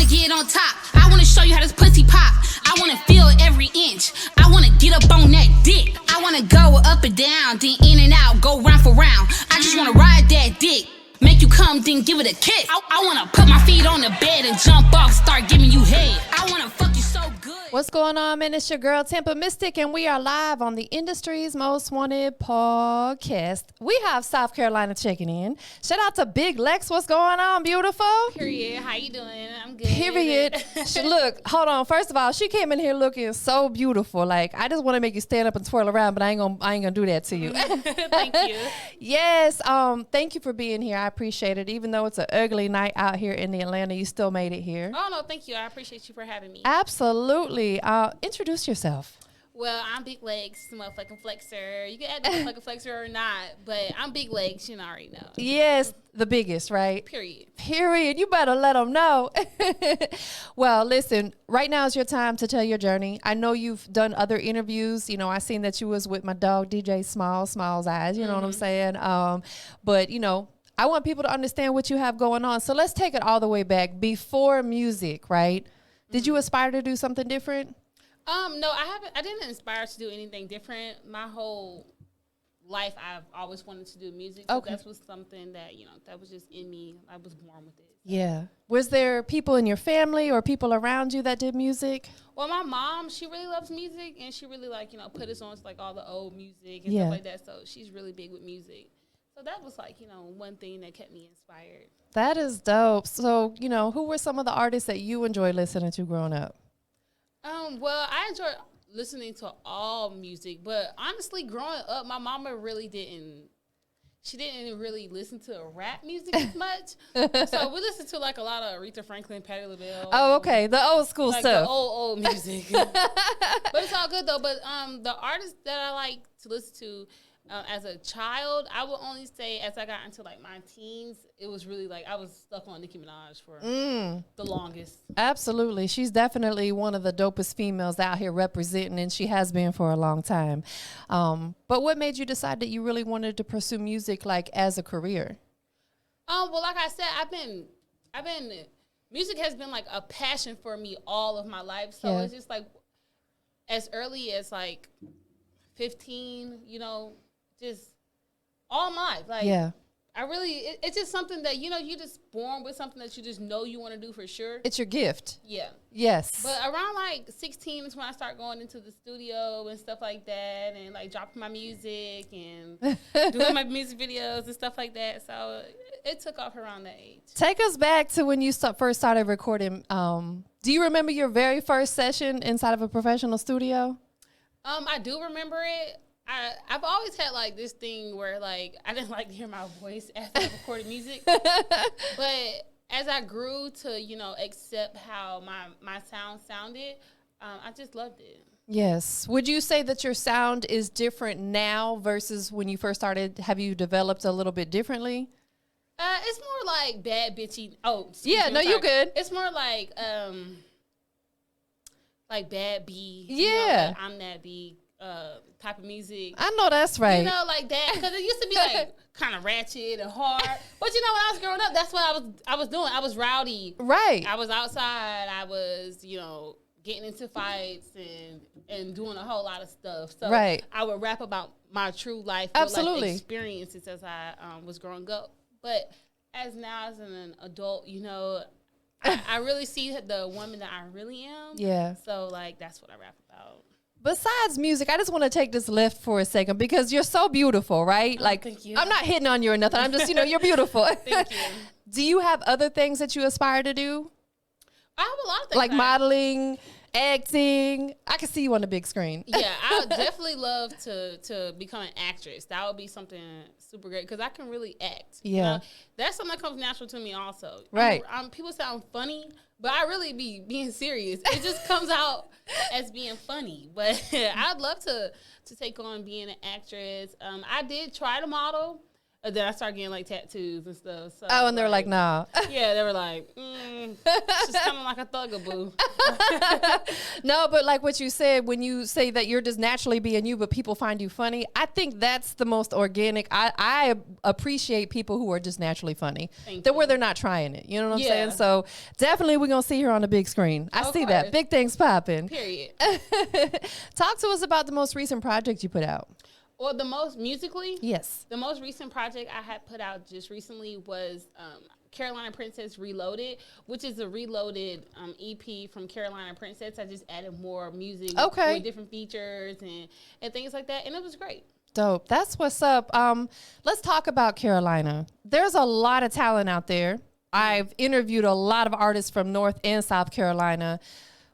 wanna get on top. I wanna show you how this pussy pop. I wanna feel every inch. I wanna get up on that dick. I wanna go up and down, then in and out, go round for round. I just wanna ride that dick. Make you come, then give it a kick. I wanna put my feet on the bed and jump off, start giving you head. I wanna fuck you so good. What's going on, man? It's your girl, TampaMystic, and we are live on the industry's most wanted podcast. We have South Carolina checking in. Shout out to Big Lex. What's going on, beautiful? Period. How you doing? I'm good. Period. Look, hold on. First of all, she came in here looking so beautiful. Like, I just want to make you stand up and twirl around, but I ain't gonna do that to you. Thank you. Yes. Thank you for being here. I appreciate it. Even though it's an ugly night out here in the Atlanta, you still made it here. Oh, no, thank you. I appreciate you for having me. Absolutely. Introduce yourself. Well, I'm Big Legs, motherfucking flexer. You can add the motherfucking flexer or not, but I'm Big Legs. You already know. Yes, the biggest, right? Period. Period. You better let them know. Well, listen, right now is your time to tell your journey. I know you've done other interviews. You know, I seen that you was with my dog, DJ Smalls Eyes. You know what I'm saying? But, you know, I want people to understand what you have going on. So let's take it all the way back. Before music, right? Did you aspire to do something different? No, I didn't aspire to do anything different. My whole life, I've always wanted to do music. So that was something that, you know, that was just in me. I was born with it. Yeah. Was there people in your family or people around you that did music? Well, my mom, she really loves music, and she really, like, you know, put us on to, like, all the old music and stuff like that. So she's really big with music. So that was, like, you know, one thing that kept me inspired. That is dope. So, you know, who were some of the artists that you enjoyed listening to growing up? Well, I enjoy listening to all music, but honestly, growing up, my mama really didn't really listen to rap music as much. So we listened to, like, a lot of Aretha Franklin, Patti LaBelle. Oh, okay. The old school like stuff. The old music. But it's all good, though. But the artists that I like to listen to, as a child, I would only say as I got into, like, my teens, it was really, like, I was stuck on Nicki Minaj for the longest. Absolutely. She's definitely one of the dopest females out here representing, and she has been for a long time. But what made you decide that you really wanted to pursue music, like, as a career? Well, like I said, music has been, like, a passion for me all of my life. So it's just, like, as early as, like, 15, you know, just all my life. Like, I really, it's just something that, you know, you just born with something that you just know you want to do for sure. It's your gift. Yeah. Yes. But around, like, 16 is when I start going into the studio and stuff like that, and, like, dropping my music and doing my music videos and stuff like that. So it took off around that age. Take us back to when you first started recording. Do you remember your very first session inside of a professional studio? I do remember it. I've always had, like, this thing where, like, I didn't like to hear my voice after I recorded music. But as I grew to, you know, accept how my sound sounded, I just loved it. Yes. Would you say that your sound is different now versus when you first started? Have you developed a little bit differently? It's more like bad bitchy. Oh, yeah, no, you good. It's more like bad B. Yeah. You know, like, I'm that B type of music. I know that's right. You know, like that. Because it used to be, like, kind of ratchet and hard. But, you know, when I was growing up, that's what I was doing. I was rowdy. Right. I was outside. I was, you know, getting into fights and doing a whole lot of stuff. So I would rap about my true life, life experiences as I was growing up. But as an adult, you know, I really see the woman that I really am. Yeah. So, like, that's what I rap about. Besides music, I just want to take this left for a second because you're so beautiful, right? Oh, like, thank you. I'm not hitting on you or nothing. I'm just, you know, you're beautiful. Thank you. Do you have other things that you aspire to do? I have a lot of things. Like modeling, acting. I can see you on the big screen. Yeah, I would definitely love to become an actress. That would be something super great because I can really act. Yeah. You know? That's something that comes natural to me also. Right. People sound funny, but I really be being serious. It just comes out as being funny. But I'd love to take on being an actress. I did try to model. Then I started getting like tattoos and stuff. So, oh, and they were like, nah. Yeah, they were like, it's just kind of like a thugaboo. No, but like what you said, when you say that you're just naturally being you, but people find you funny, I think that's the most organic. I appreciate people who are just naturally funny. Where they're not trying it. You know what I'm saying? So definitely we're going to see her on the big screen. I see that. Big things popping. Period. Talk to us about the most recent project you put out. Or the most musically? Yes. The most recent project I had put out just recently was Carolina Princess Reloaded, which is a reloaded EP from Carolina Princess. I just added more music with different features and things like that, and it was great. Dope. That's what's up. Let's talk about Carolina. There's a lot of talent out there. I've interviewed a lot of artists from North and South Carolina.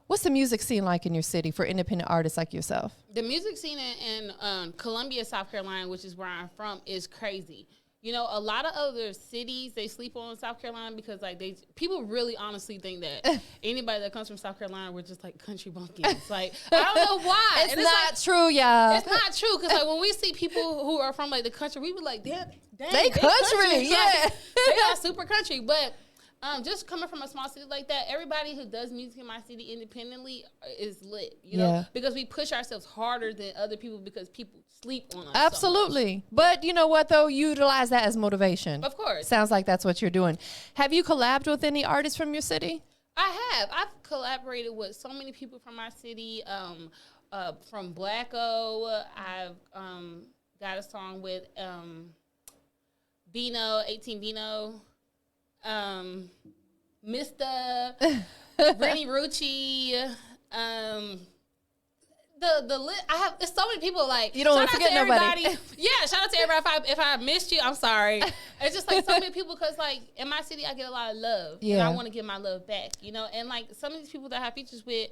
What's the music scene like in your city for independent artists like yourself? The music scene in Columbia, South Carolina, which is where I'm from, is crazy. You know, a lot of other cities, they sleep on South Carolina because, like, people really honestly think that anybody that comes from South Carolina, we're just, like, country bumpkins. Like, I don't know why. It's not true, y'all. It's not true because, like, when we see people who are from, like, the country, we be like, damn, they country. Yeah. Like, they are super country. But just coming from a small city like that, everybody who does music in my city independently is lit, you know, because we push ourselves harder than other people because people sleep on us. Absolutely. So but you know what, though? Utilize that as motivation. Of course. Sounds like that's what you're doing. Have you collabed with any artists from your city? I have. I've collaborated with so many people from my city. From Blacko, I've got a song with Bino, 18 Bino. Mr. Rennie Rucci, I have, it's so many people, like, you don't want to forget nobody. Yeah, shout out to everybody. If I missed you, I'm sorry. It's just like so many people because, like, in my city, I get a lot of love. Yeah. And I want to give my love back, you know? And, like, some of these people that I have features with,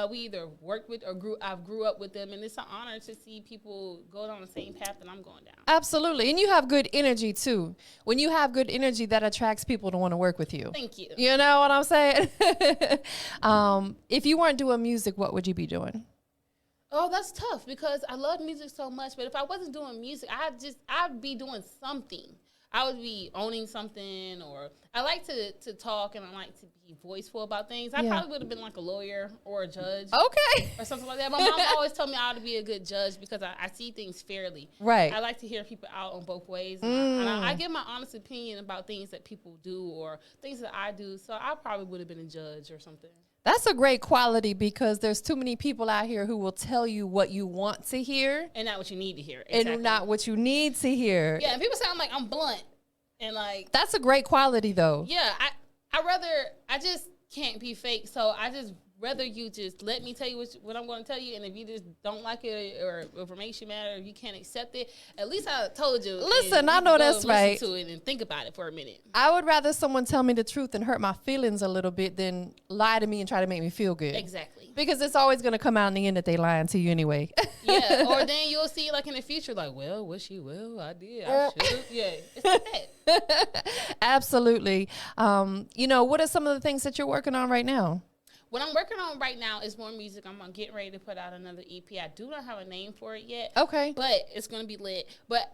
we either worked with or grew up with them. And it's an honor to see people go down the same path that I'm going down. Absolutely. And you have good energy, too. When you have good energy, that attracts people to want to work with you. Thank you. You know what I'm saying? If you weren't doing music, what would you be doing? Oh, that's tough because I love music so much. But if I wasn't doing music, I'd be doing something. I would be owning something, or I like to talk and I like to be voiceful about things. I probably would have been like a lawyer or a judge. Okay. Or something like that. My mom always told me I ought to be a good judge because I see things fairly. Right. I like to hear people out on both ways. And I give my honest opinion about things that people do or things that I do. So I probably would have been a judge or something. That's a great quality because there's too many people out here who will tell you what you want to hear. And not what you need to hear. Exactly. And not what you need to hear. Yeah, and people sound like I'm blunt. And like. That's a great quality though. Yeah, I just can't be fake. So I just rather you just let me tell you what I'm going to tell you. And if you just don't like it or information matter, if you can't accept it, at least I told you. Listen, I know that's right. Listen to it and think about it for a minute. I would rather someone tell me the truth and hurt my feelings a little bit than lie to me and try to make me feel good. Exactly. Because it's always going to come out in the end that they lying to you anyway. Yeah, or then you'll see like in the future, like, well, was she? Well, I did. I should. Yeah, it's like that. Absolutely. You know, what are some of the things that you're working on right now? What I'm working on right now is more music. I'm getting ready to put out another EP. I do not have a name for it yet. Okay. But it's going to be lit. But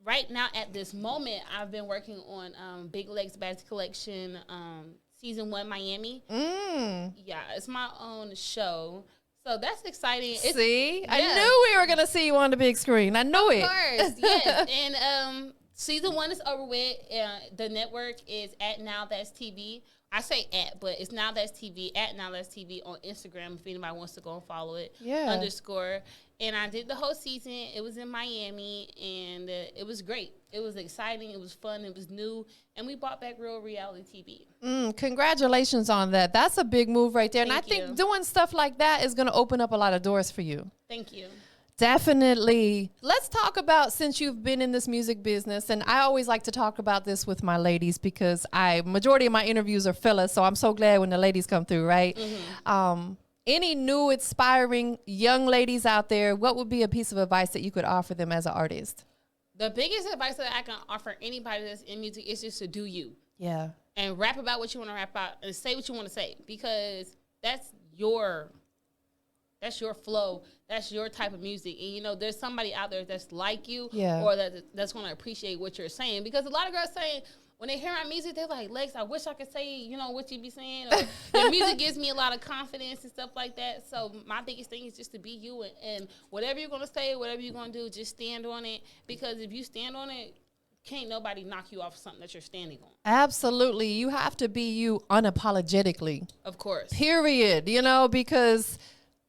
right now, at this moment, I've been working on Big Legs Bags Collection, Season 1 Miami. Yeah, it's my own show. So that's exciting. See? Yeah. I knew we were going to see you on the big screen. I knew it. Of course, yes. And Season 1 is over with. The network is at Now That's TV. I say at, but it's Now That's TV, at Now That's TV on Instagram if anybody wants to go and follow it. Yeah. _ And I did the whole season. It was in Miami, and it was great. It was exciting. It was fun. It was new. And we brought back real reality TV. Congratulations on that. That's a big move right there. And I think doing stuff like that is going to open up a lot of doors for you. Thank you. Definitely. Let's talk about, since you've been in this music business, and I always like to talk about this with my ladies because majority of my interviews are fellas, so I'm so glad when the ladies come through, right? Mm-hmm. Any new aspiring young ladies out there, what would be a piece of advice that you could offer them as an artist? The biggest advice that I can offer anybody that's in music is just to do you. Yeah. And rap about what you want to rap about and say what you want to say because that's your That's your flow. That's your type of music. And, you know, there's somebody out there that's like you yeah. or that's going to appreciate what you're saying. Because a lot of girls saying, when they hear my music, they're like, Lex, I wish I could say, you know, what you be saying. Or, your music gives me a lot of confidence and stuff like that. So my biggest thing is just to be you. And whatever you're going to say, whatever you're going to do, just stand on it. Because if you stand on it, can't nobody knock you off of something that you're standing on. Absolutely. You have to be you unapologetically. Of course. Period. You know, because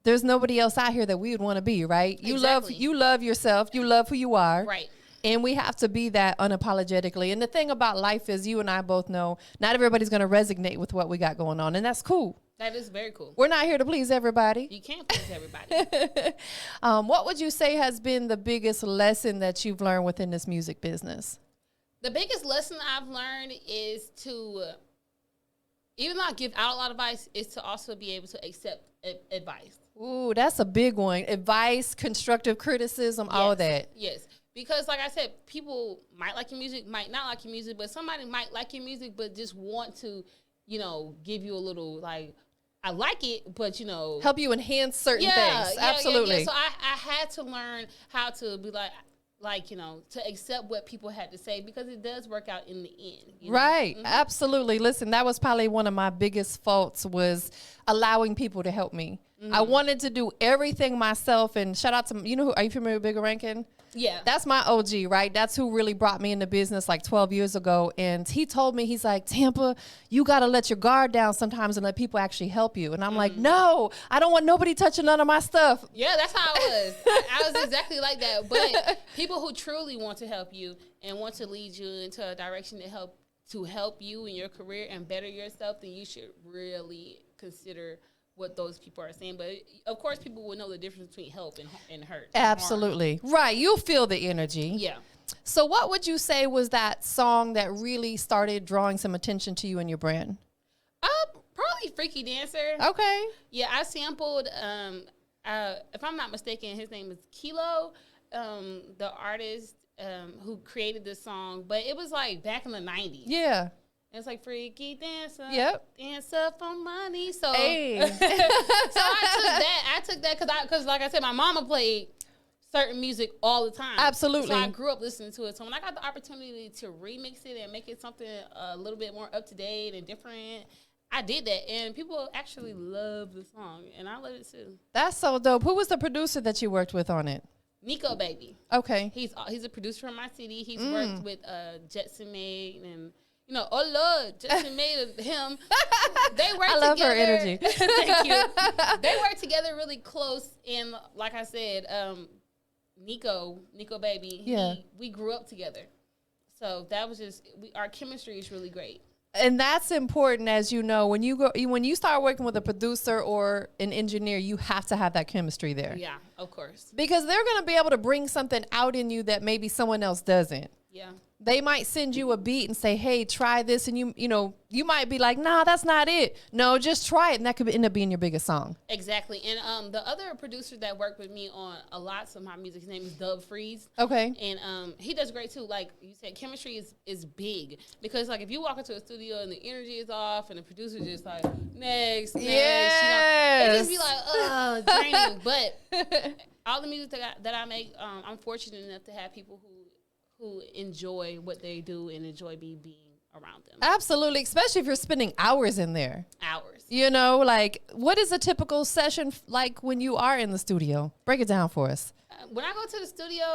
there's nobody else out here that we would want to be, right? Exactly. You love yourself. You love who you are. Right. And we have to be that unapologetically. And the thing about life is, you and I both know not everybody's going to resonate with what we got going on. And that's cool. That is very cool. We're not here to please everybody. You can't please everybody. What would you say has been the biggest lesson that you've learned within this music business? The biggest lesson I've learned is to, even though I give out a lot of advice, is to also be able to accept advice. Ooh, that's a big one. Advice, constructive criticism, all of that. Yes. Because like I said, people might like your music, might not like your music, but somebody might like your music, but just want to, you know, give you a little, like, I like it, but, you know. Help you enhance certain things. Absolutely. Yeah. So I had to learn how to be like, you know, to accept what people had to say, because it does work out in the end. You know? Right. Mm-hmm. Absolutely. Listen, that was probably one of my biggest faults, was allowing people to help me. Mm-hmm. I wanted to do everything myself. And shout out to, you know, who, are you familiar with Bigger Rankin? Yeah. That's my OG, right? That's who really brought me into business like 12 years ago. And he told me, he's like, Tampa, you got to let your guard down sometimes and let people actually help you. And I'm like, no, I don't want nobody touching none of my stuff. Yeah, that's how I was. I was exactly like that. But people who truly want to help you and want to lead you into a direction to help you in your career and better yourself, then you should really consider what those people are saying. But of course, people will know the difference between help and hurt. Absolutely. Right. You'll feel the energy. Yeah. So what would you say was that song that really started drawing some attention to you and your brand? Probably Freaky Dancer. Okay. Yeah, I sampled, if I'm not mistaken, his name is Kilo, the artist who created this song. But it was like back in the 90s. Yeah. It's like Freaky Dancer. Yep. Dancer for money. So, hey. So I took that because like I said, my mama played certain music all the time. Absolutely. So I grew up listening to it. So when I got the opportunity to remix it and make it something a little bit more up to date and different, I did that. And people actually love the song. And I love it too. That's so dope. Who was the producer that you worked with on it? Nico Baby. Okay. He's a producer from my city. He's worked with Jetson Maid and, you know, oh Lord, Jetson Maid and him. They work together. I love her energy. Thank you. They work together really close. And like I said, Nico Baby, yeah. We grew up together. So that was just, our chemistry is really great. And that's important, as you know, when you start working with a producer or an engineer, you have to have that chemistry there. Yeah, of course. Because they're going to be able to bring something out in you that maybe someone else doesn't. Yeah. They might send you a beat and say, hey, try this. And you might be like, nah, that's not it. No, just try it. And that could end up being your biggest song. Exactly. And the other producer that worked with me on a lot of my music, his name is Dub Freeze. Okay. And he does great too. Like you said, chemistry is big. Because like if you walk into a studio and the energy is off and the producer just like, next. Yes. It just be like, draining. But all the music that I make, I'm fortunate enough to have people who enjoy what they do and enjoy me being around them. Absolutely, especially if you're spending hours in there. Hours. You know, like, what is a typical session like when you are in the studio? Break it down for us. When I go to the studio,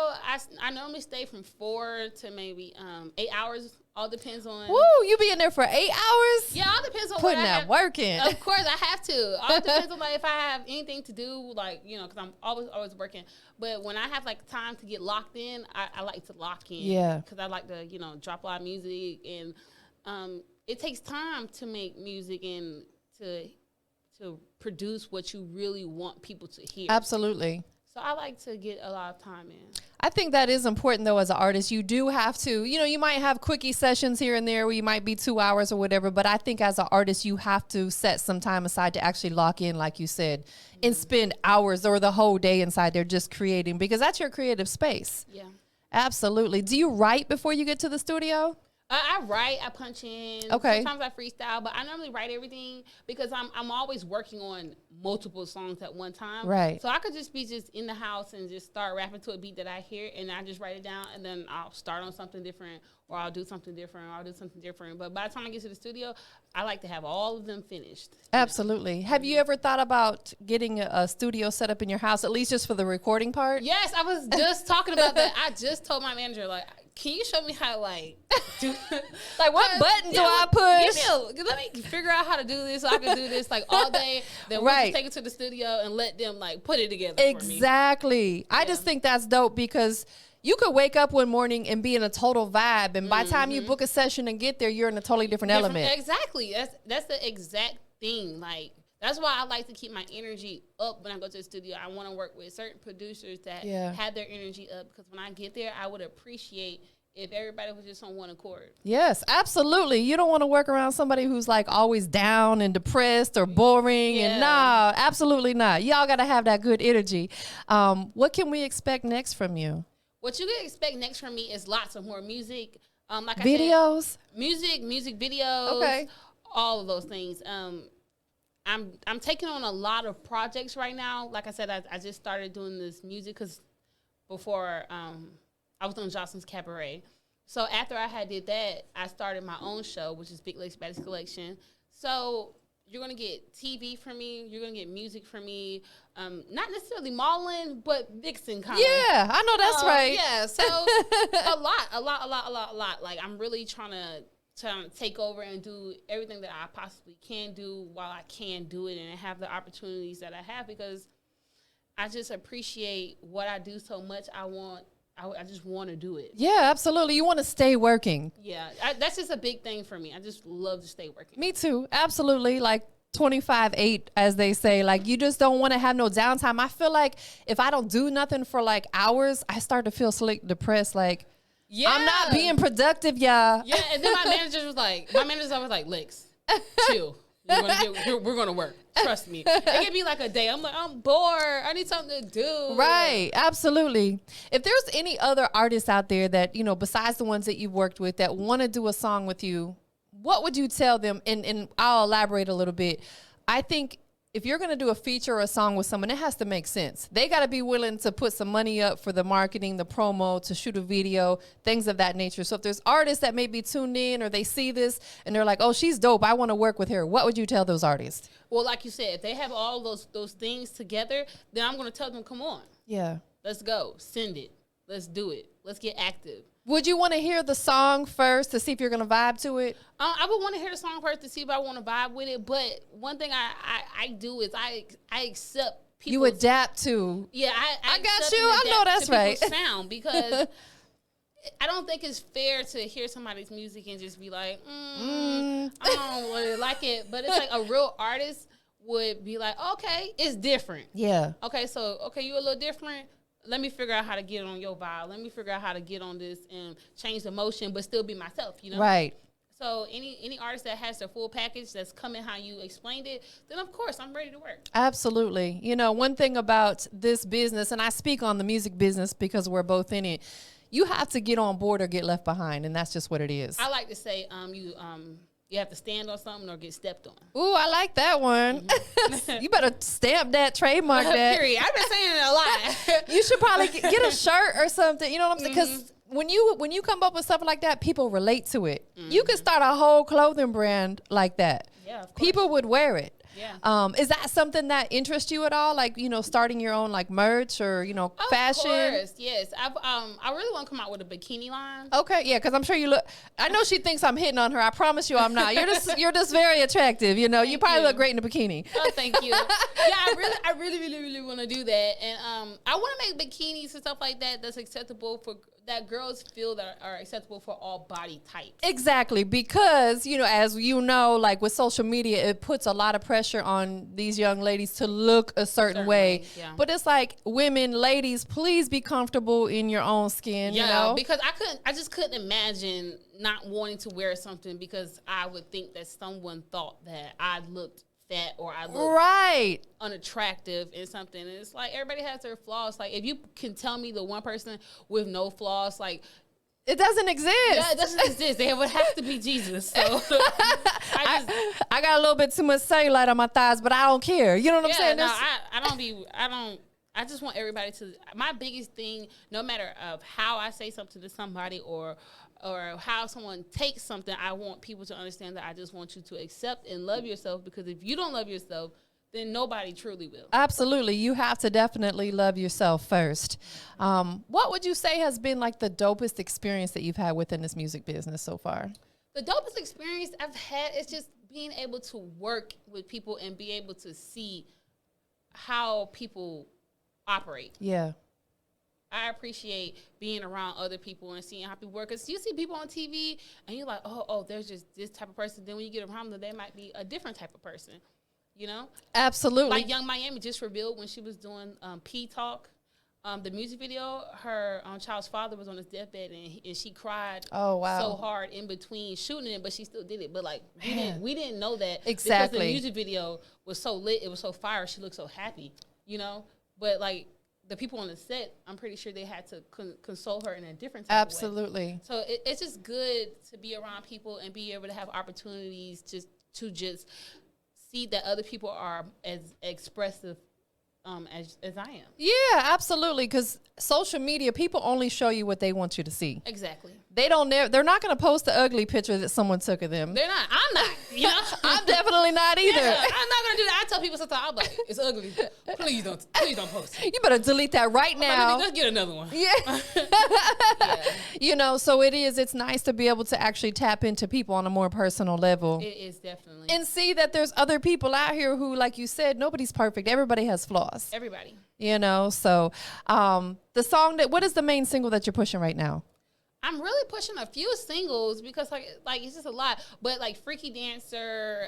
I normally stay from 4 to maybe 8 hours. All depends on. Woo, you be in there for 8 hours? Yeah, all depends on putting what I that have. work in. Of course, I have to. All depends on like if I have anything to do, like because I'm always working. But when I have like time to get locked in, I like to lock in. Yeah. Because I like to drop a lot of music, and it takes time to make music and to produce what you really want people to hear. Absolutely. So I like to get a lot of time in. I think that is important, though, as an artist. You do have to, you might have quickie sessions here and there where you might be 2 hours or whatever, but I think as an artist, you have to set some time aside to actually lock in, like you said, and spend hours or the whole day inside there just creating, because that's your creative space. Yeah. Absolutely. Do you write before you get to the studio? I write, I punch in. Okay. Sometimes I freestyle, but I normally write everything because I'm always working on multiple songs at one time. Right. So I could just be in the house and just start rapping to a beat that I hear, and I just write it down, and then I'll start on something different, or I'll do something different, or I'll do something different. But by the time I get to the studio, I like to have all of them finished. Absolutely. Have you ever thought about getting a studio set up in your house, at least just for the recording part? Yes, I was just talking about that. I just told my manager, like, can you show me how to do like what button do I push? Let me figure out how to do this so I can do this all day. Then we'll just take it to the studio and let them put it together Exactly. For me. I just think that's dope because you could wake up one morning and be in a total vibe, and by the time you book a session and get there, you're in a totally different element. Exactly. That's the exact thing. Like, that's why I like to keep my energy up when I go to the studio. I want to work with certain producers that have their energy up, because when I get there, I would appreciate if everybody was just on one accord. Yes, absolutely. You don't want to work around somebody who's like always down and depressed or boring. And nah, absolutely not. Y'all got to have that good energy. What can we expect next from you? What you can expect next from me is lots of more music. Like videos? I said, music videos, all of those things. I'm taking on a lot of projects right now. Like I said, I just started doing this music because before I was on Johnson's Cabaret. So after I had did that, I started my own show, which is Big Legs Baddest Collection. So you're going to get TV from me. You're going to get music from me. Not necessarily modeling, but vixen kind of. Yeah, I know that's right. Yeah, so a lot. Like, I'm really trying to take over and do everything that I possibly can do while I can do it and have the opportunities that I have, because I just appreciate what I do so much. I just want to do it. Yeah, absolutely. You want to stay working. Yeah, that's just a big thing for me. I just love to stay working. Me too. Absolutely. Like 25/8, as they say. Like, you just don't want to have no downtime. I feel like if I don't do nothing for like hours, I start to feel depressed. Like, I'm not being productive, y'all. Yeah, and then my manager was always like, Lex, chill. We're gonna work. Trust me. It can be like a day. I'm like, I'm bored. I need something to do. Right. Absolutely. If there's any other artists out there that, besides the ones that you've worked with, that want to do a song with you, what would you tell them? And I'll elaborate a little bit. I think if you're going to do a feature or a song with someone, it has to make sense. They got to be willing to put some money up for the marketing, the promo, to shoot a video, things of that nature. So if there's artists that may be tuned in or they see this and they're like, oh, she's dope, I want to work with her, what would you tell those artists? Well, like you said, if they have all those things together, then I'm going to tell them, come on. Yeah. Let's go. Send it. Let's do it. Let's get active. Would you want to hear the song first to see if you're going to vibe to it? I would want to hear the song first to see if I want to vibe with it. But one thing I do is I accept people. You adapt to. Yeah, I got you. I know that's right. Sound, because I don't think it's fair to hear somebody's music and just be like, I don't really like it. But it's like a real artist would be like, okay, it's different. Yeah. Okay, you a little different. Let me figure out how to get on your vibe. Let me figure out how to get on this and change the motion, but still be myself, Right. So any artist that has their full package that's coming how you explained it, then of course I'm ready to work. Absolutely. One thing about this business, and I speak on the music business because we're both in it, you have to get on board or get left behind, and that's just what it is. I like to say you have to stand on something or get stepped on. Ooh, I like that one. You better stamp that, trademark that. Period. I've been saying it a lot. You should probably get a shirt or something. You know what I'm saying? Because when you come up with something like that, people relate to it. You could start a whole clothing brand like that. Yeah, of course. People would wear it. Yeah. Is that something that interests you at all? Like, starting your own like merch or, fashion? Of course, yes. I really want to come out with a bikini line. Okay, yeah, because I'm sure you look. I know she thinks I'm hitting on her. I promise you, I'm not. You're just very attractive. You probably look great in a bikini. Oh, thank you. Yeah, I really want to do that, and I want to make bikinis and stuff like that that's acceptable for that girls feel that are acceptable for all body types. Exactly, because as like with social media, it puts a lot of pressure on these young ladies to look a certain way. Yeah. But it's like, women, ladies, please be comfortable in your own skin. Yeah, because I just couldn't imagine not wanting to wear something because I would think that someone thought that I looked fat or I look unattractive in something. And it's like, everybody has their flaws. Like, if you can tell me the one person with no flaws, like, It doesn't exist. Yeah, it doesn't exist. It would have to be Jesus. So I got a little bit too much cellulite on my thighs, but I don't care. You know what I'm saying? No, I just want everybody to, my biggest thing, no matter of how I say something to somebody or how someone takes something, I want people to understand that I just want you to accept and love yourself, because if you don't love yourself, then nobody truly will. Absolutely. You have to definitely love yourself first. What would you say has been like the dopest experience that you've had within this music business so far? The dopest experience I've had is just being able to work with people and be able to see how people operate. Yeah. I appreciate being around other people and seeing how people work. Because you see people on TV and you're like, oh, there's just this type of person. Then when you get around them, they might be a different type of person. You know? Absolutely. Like Young Miami just revealed when she was doing P Talk, the music video, her child's father was on his deathbed and she cried so hard in between shooting it, but she still did it. But like we didn't know that exactly because the music video was so lit, it was so fire, she looked so happy, you know? But like the people on the set, I'm pretty sure they had to console her in a different type of way. So it's just good to be around people and be able to have opportunities to see that other people are as expressive as I am. Yeah, absolutely. Because social media, people only show you what they want you to see. Exactly. They're not going to post the ugly picture that someone took of them. They're not. I'm not. You know? I'm definitely not either. Yeah, I'm not going to do that. I tell people sometimes, I'm like, it's ugly. Please don't post it. You better delete that right now. Let's get another one. Yeah. Yeah. You know, so it's nice to be able to actually tap into people on a more personal level. It is definitely. And see that there's other people out here who, like you said, nobody's perfect. Everybody has flaws. Everybody. You know, so the song what is the main single that you're pushing right now? I'm really pushing a few singles because like it's just a lot. But like Freaky Dancer,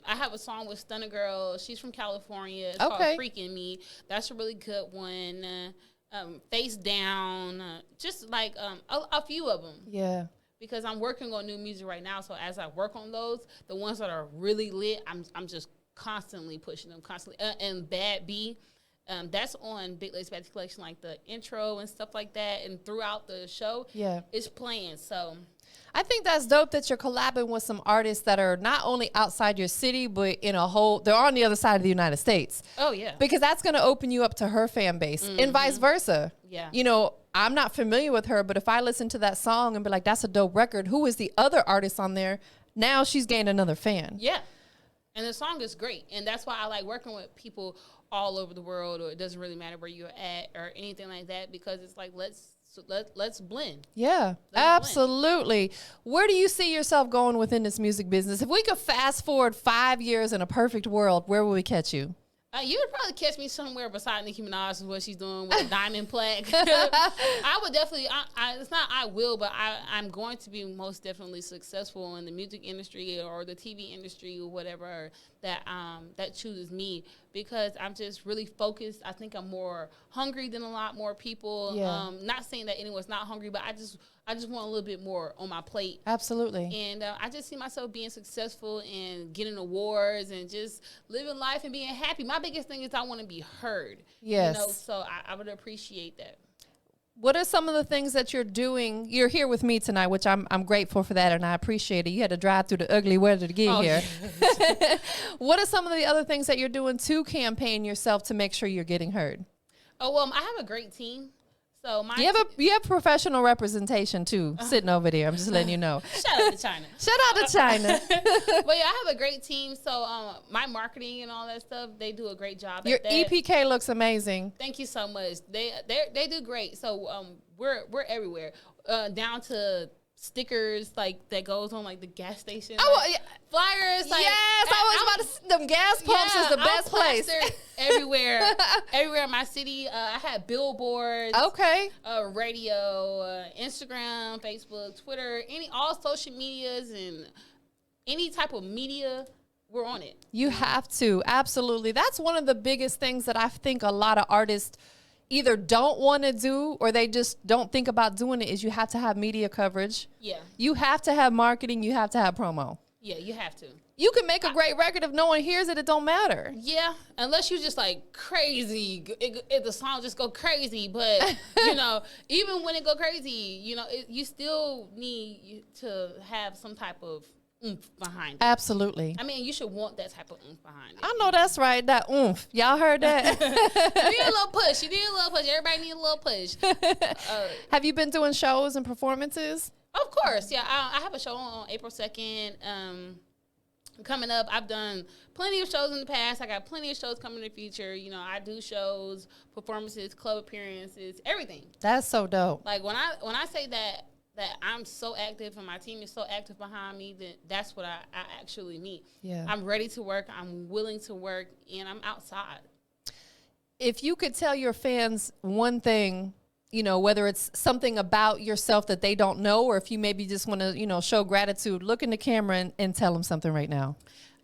I have a song with Stunner Girl. She's from California. It's called Freaking Me. That's a really good one. Face Down, just like a few of them. Yeah. Because I'm working on new music right now. So as I work on those, the ones that are really lit, I'm just constantly pushing them constantly. And Bad B. That's on Big Lace Bad Collection, like the intro and stuff like that, and throughout the show, it's playing. So I think that's dope that you're collabing with some artists that are not only outside your city, but they're on the other side of the United States. Oh yeah, because that's going to open you up to her fan base, and vice versa. Yeah, you know, I'm not familiar with her, but if I listen to that song and be like, "That's a dope record," who is the other artist on there? Now she's gained another fan. Yeah, and the song is great, and that's why I like working with people all over the world, or it doesn't really matter where you're at or anything like that, because it's like let's blend. Yeah, absolutely. Where do you see yourself going within this music business? If we could fast forward 5 years in a perfect world, where will we catch you? You would probably catch me somewhere beside Nicki Minaj with what she's doing with a diamond plaque. I would definitely, it's not I will, but I'm going to be most definitely successful in the music industry or the TV industry or whatever that chooses me, because I'm just really focused. I think I'm more hungry than a lot more people. Yeah. Not saying that anyone's not hungry, but I just want a little bit more on my plate. Absolutely. And I just see myself being successful and getting awards and just living life and being happy. My biggest thing is I want to be heard. Yes. You know, so I would appreciate that. What are some of the things that you're doing? You're here with me tonight, which I'm grateful for that, and I appreciate it. You had to drive through the ugly weather to get here. Yeah. What are some of the other things that you're doing to campaign yourself to make sure you're getting heard? Oh, well, I have a great team. So you have professional representation too, sitting over there. I'm just letting you know. Shout out to China. Shout out to China. But yeah, I have a great team. So my marketing and all that stuff, they do a great job. Your at that. EPK looks amazing. Thank you so much. They do great. So we're everywhere, down to stickers like that goes on like the gas station. Flyers. Like, yes, I was about to. Them gas pumps is the best place. Everywhere in my city. I had billboards. Okay. Radio, Instagram, Facebook, Twitter, all social medias and any type of media. We're on it. You have to, absolutely. That's one of the biggest things that I think a lot of artists either don't want to do or they just don't think about doing it, is you have to have media coverage. Yeah. You have to have marketing. You have to have promo. Yeah, you have to. You can make a great record if no one hears it. It don't matter. Yeah, unless you just like crazy, if the song just go crazy. But you know, even when it go crazy, you know, you still need to have some type of oomph behind it. Absolutely. I mean, you should want that type of oomph behind it. I know that's right. That oomph. Y'all heard that? You need a little push. You need a little push. Everybody need a little push. Have you been doing shows and performances? Of course, yeah. I have a show on April 2nd. Coming up, I've done plenty of shows in the past. I got plenty of shows coming in the future. You know, I do shows, performances, club appearances, everything. That's so dope. Like when I say that I'm so active and my team is so active behind me, then that's what I actually mean. Yeah. I'm ready to work. I'm willing to work, and I'm outside. If you could tell your fans one thing, you know, whether it's something about yourself that they don't know, or if you maybe just want to, you know, show gratitude, look in the camera and tell them something right now.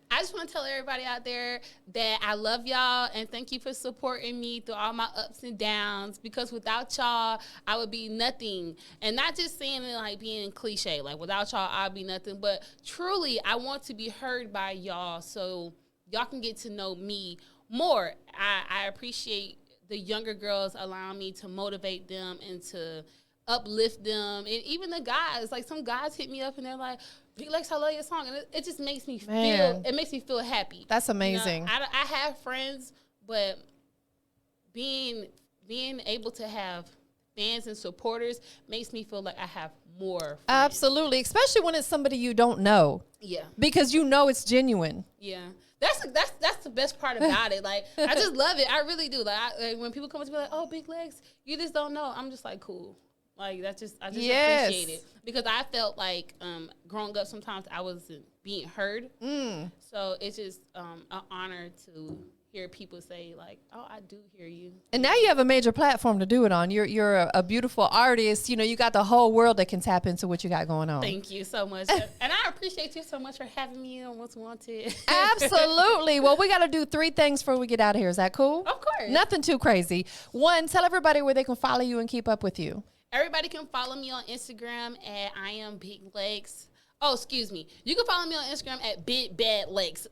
I just want to tell everybody out there that I love y'all and thank you for supporting me through all my ups and downs, because without y'all, I would be nothing. And not just saying it like being cliche, like without y'all, I'll be nothing. But truly, I want to be heard by y'all so y'all can get to know me more. I appreciate the younger girls allowing me to motivate them and to uplift them. And even the guys, like some guys hit me up and they're like, Big Lex, I love your song. And it just makes me feel happy. That's amazing. You know, I have friends, but being able to have fans and supporters makes me feel like I have more friends. Absolutely. Especially when it's somebody you don't know. Yeah. Because you know it's genuine. Yeah. That's the best part about it. Like, I just love it. I really do. Like when people come up to me like, oh, Big Lex, you just don't know. I'm just like, cool. Like, I just appreciate it. Because I felt like growing up, sometimes I wasn't being heard. So it's just an honor to hear people say like, oh, I do hear you. And now you have a major platform to do it on. You're a beautiful artist. You know, you got the whole world that can tap into what you got going on. Thank you so much. And I appreciate you so much for having me on What's Wanted. Absolutely. Well, we got to do 3 things before we get out of here. Is that cool? Of course. Nothing too crazy. 1, tell everybody where they can follow you and keep up with you. Everybody can follow me on Instagram at I am Big Lex. Oh, excuse me. You can follow me on Instagram at BigBadLex_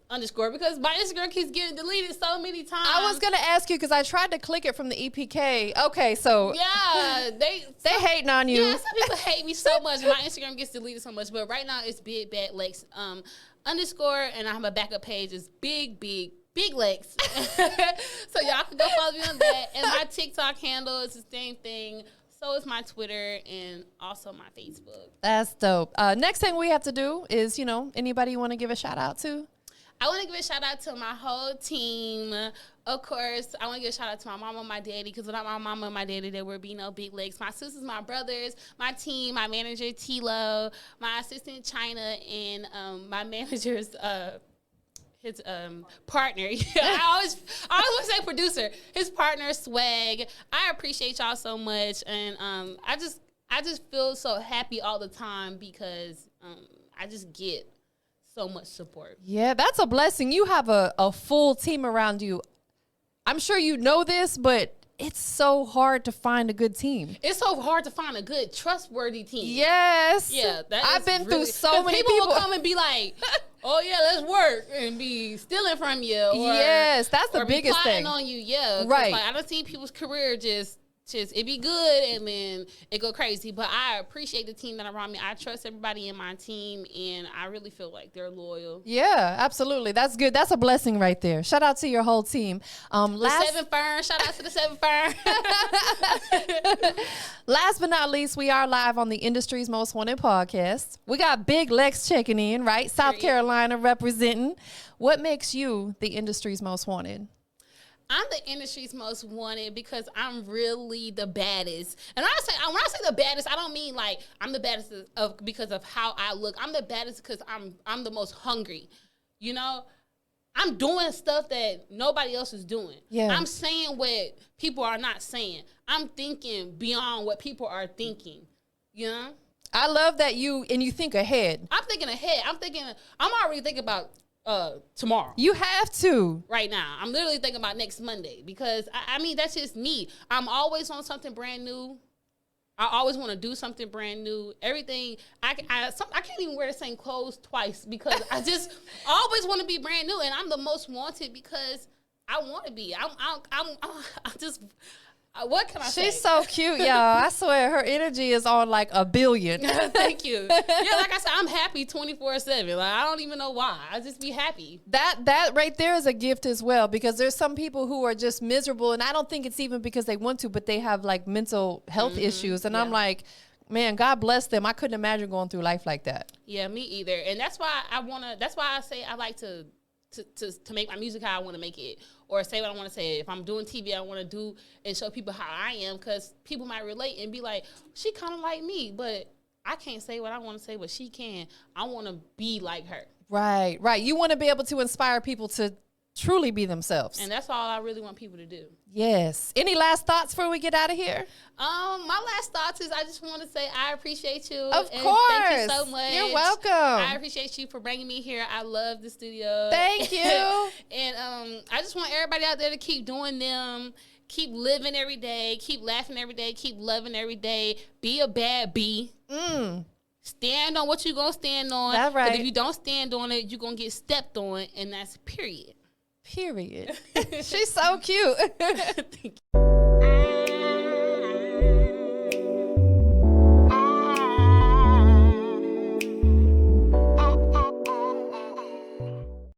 because my Instagram keeps getting deleted so many times. I was going to ask you because I tried to click it from the EPK. Okay, so. Yeah. They hating on you. Yeah, some people hate me so much. My Instagram gets deleted so much. But right now it's BigBadLex_ and I have a backup page. It's Big Lex. So y'all can go follow me on that. And my TikTok handle is the same thing. So is my Twitter and also my Facebook. That's dope. Next thing we have to do is, you know, anybody you want to give a shout out to? I want to give a shout out to my whole team. Of course, I want to give a shout out to my mama and my daddy, because without my mama and my daddy, there would be no Big Lex. My sisters, my brothers, my team, my manager, Tilo, my assistant, China, and my manager's his partner. I always want to say producer. His partner, Swag. I appreciate y'all so much, and I just feel so happy all the time because I just get so much support. Yeah, that's a blessing. You have a full team around you. I'm sure you know this, but it's so hard to find a good team. It's so hard to find a good, trustworthy team. Yes. Yeah, I've been through so many people. Will come and be like, oh, yeah, let's work, and be stealing from you. Or, yes, that's the biggest thing. On you, yeah. Right. Like, I don't see people's career just it be good and then it go crazy. But I appreciate the team that are around me. I trust everybody in my team, and I really feel like they're loyal. Yeah, absolutely. That's good. That's a blessing right there. Shout out to your whole team. The 7 Fern. Shout out to the 7 Fern. Last but not least, we are live on the Industry's Most Wanted podcast. We got Big Lex checking in, right? South Carolina representing. What makes you the Industry's Most Wanted? I'm the industry's most wanted because I'm really the baddest. And when I say the baddest, I don't mean like I'm the baddest because of how I look. I'm the baddest because I'm the most hungry. You know, I'm doing stuff that nobody else is doing. Yeah. I'm saying what people are not saying. I'm thinking beyond what people are thinking. You know? I love that you think ahead. I'm thinking ahead. I'm already thinking about tomorrow. You have to. Right now. I'm literally thinking about next Monday because, I mean, that's just me. I'm always on something brand new. I always want to do something brand new. Everything I can't even wear the same clothes twice because I just always want to be brand new, and I'm the most wanted because I want to be. I'm just. What can I say? She's so cute, y'all. I swear her energy is on like a billion. Thank you. Yeah, like I said, I'm happy 24/7. Like I don't even know why. I just be happy. That right there is a gift as well, because there's some people who are just miserable, and I don't think it's even because they want to, but they have like mental health issues, and I'm like, man, God bless them. I couldn't imagine going through life like that. Yeah, me either. And that's why that's why I say I like to make my music how I want to make it, or say what I want to say. If I'm doing TV, I want to do and show people how I am, because people might relate and be like, she kind of like me, but I can't say what I want to say, but she can. I want to be like her. Right. You want to be able to inspire people to truly be themselves. And that's all I really want people to do. Yes. Any last thoughts before we get out of here? My last thoughts is I just want to say I appreciate you. Of course. Thank you so much. You're welcome. I appreciate you for bringing me here. I love the studio. Thank you. And I just want everybody out there to keep doing them. Keep living every day. Keep laughing every day. Keep loving every day. Be a bad bee. Stand on what you're going to stand on. That's right. But if you don't stand on it, you're going to get stepped on, and that's period. Period. She's so cute. Thank you.